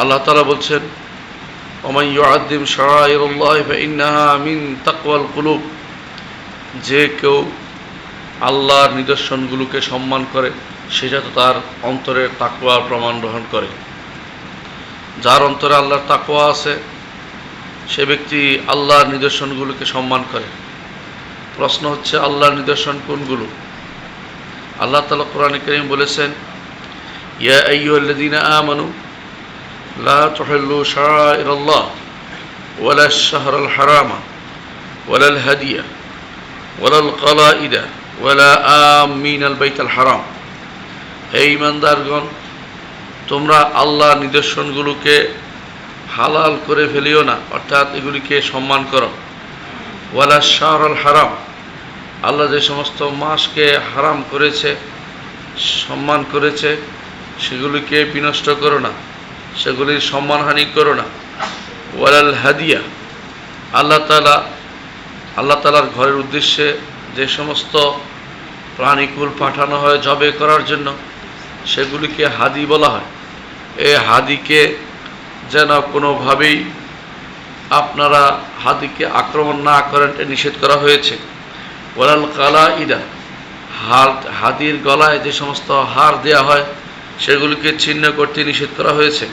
আল্লাহ তাআলা বলছেন, ওমান ইউআযযিম শাআইরাল্লাহি ফাইন্নাহা মিন তাকওয়াল কুলুব, যে কেউ আল্লাহর নিদর্শনগুলোকে সম্মান করে সেটা তো তার অন্তরের তাকওয়ার প্রমাণ গ্রহণ করে। যার অন্তরে আল্লাহর তাকওয়া আছে সে ব্যক্তি আল্লাহর নিদর্শনগুলোকে সম্মান করে। প্রশ্ন হচ্ছে, আল্লাহর নিদর্শন কোনগুলো? আল্লাহ তাআলা কোরআনে কারীম বলেছেন, ইয়া আইয়ুহাল্লাযীনা আমানু লা তুহিল্লু শাআইরাল্লাহ ওয়ালাশ শাহরাল হারামা ওয়ালাল হাদিয়া ওয়ালাল কলাইদা ওয়ালা আমিনাল বাইতাল হারাম। হে ঈমানদারগণ, তোমরা আল্লাহর নিদর্শনগুলোকে হালাল করে ফেলিও না, অর্থাৎ এগুলিকে সম্মান করো। ওয়ালা শাহরাল হারাম, আল্লাহ যে সমস্ত মাসকে হারাম করেছে, সম্মান করেছে, সেগুলিকে বিনষ্ট করো না, সেগুলির সম্মানহানি করো না। ওয়ালাল হাদিয়া, আল্লাহ তাআলার ঘরের উদ্দেশ্যে যে সমস্ত প্রাণীকুল পাঠানো হয় জবে করার জন্য, সেগুলিকে হাদি বলা হয়। এই হাদিকে যেন কোনোভাবেই আপনারা হাদিকে আক্রমণ না করেন, নিষেধ করা হয়েছে। ওয়ালাল কালাইদা, হাদির গলায় যে সমস্ত হার দেয়া হয় সেগুলিকে ছিন্ন করতে নিষেধ করা হয়েছে।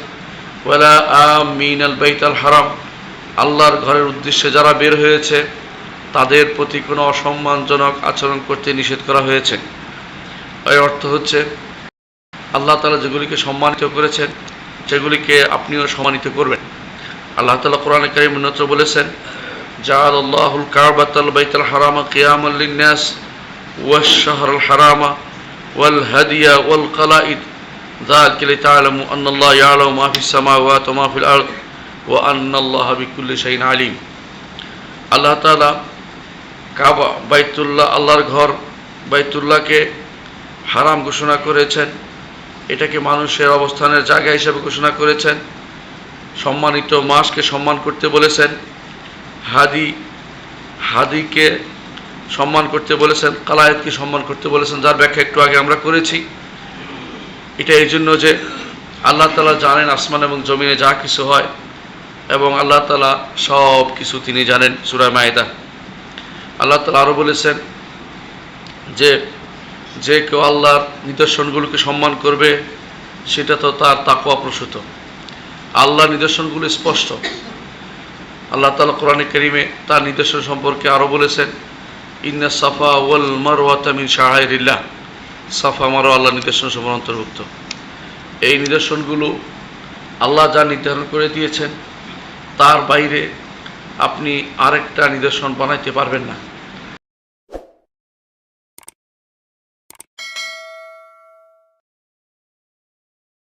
ওয়ালা আমিনাল বাইতাল হারাম, আল্লাহর ঘরের উদ্দেশ্যে যারা বের হয়েছে তাদের প্রতি কোনো অসম্মানজনক আচরণ করতে নিষেধ করা হয়েছে। এর অর্থ হচ্ছে, আল্লাহ তাআলা যেগুলিকে সম্মানিত করেছেন সেগুলিকে আপনিও সম্মানিত করবেন। আল্লাহ তাআলা কোরআনে কারীমে অন্যত্র বলেছেন, জাআলাল্লাহুল কাবাতাল বাইতাল হারামা কিয়ামান লিন-নাস ওয়াশ শাহরাল হারামা ওয়াল হাদিয়া ওয়াল কলাইদ যালিকা লিতা'লামু আন্নাল্লাহা ইয়া'লামু মা ফিস সামাওয়াতি ওয়া মা ফিল আরদ ওয়া আন্নাল্লাহা বিকুল্লি শাইইন আলিম। আল্লাহ তাআলা কাবা, বাইতুল্লাহ, আল্লাহর ঘর বাইতুল্লাহকে হারাম ঘোষণা করেছেন, এটাকে মানুষের অবস্থানের জায়গা হিসেবে ঘোষণা করেছেন। সম্মানিত মাসকে সম্মান করতে বলেছেন, হাদিকে সম্মান করতে বলেছেন, কালায়েতকে সম্মান করতে বলেছেন, যার ব্যাখ্যা একটু আগে আমরা করেছি। এটা এই জন্য যে আল্লাহ তাআলা জানেন আসমান এবং জমিনে যা কিছু হয়, এবং আল্লাহ তাআলা সব কিছু তিনি জানেন। সূরা মায়েদা আল্লাহ তাআলা আরও বলেছেন যে কেউ আল্লাহর নিদর্শনগুলোকে সম্মান করবে সেটা তো তার তাকওয়া প্রসূত। আল্লাহর নিদর্শনগুলো স্পষ্ট। আল্লাহ তাআলা কোরআনে কারীমে তার নিদর্শন সম্পর্কে আরও বলেছেন, ইন্না সাফা ওয়াল মারওয়াতা মিন শাআইরিল্লাহ, সাফা মারওয়া আল্লাহর নিদর্শন সমূহের অন্তর্ভুক্ত। এই নিদর্শনগুলো আল্লাহ যা নির্ধারণ করে দিয়েছেন তার বাইরে আপনি আরেকটা নিদর্শন বানাইতে পারবেন না।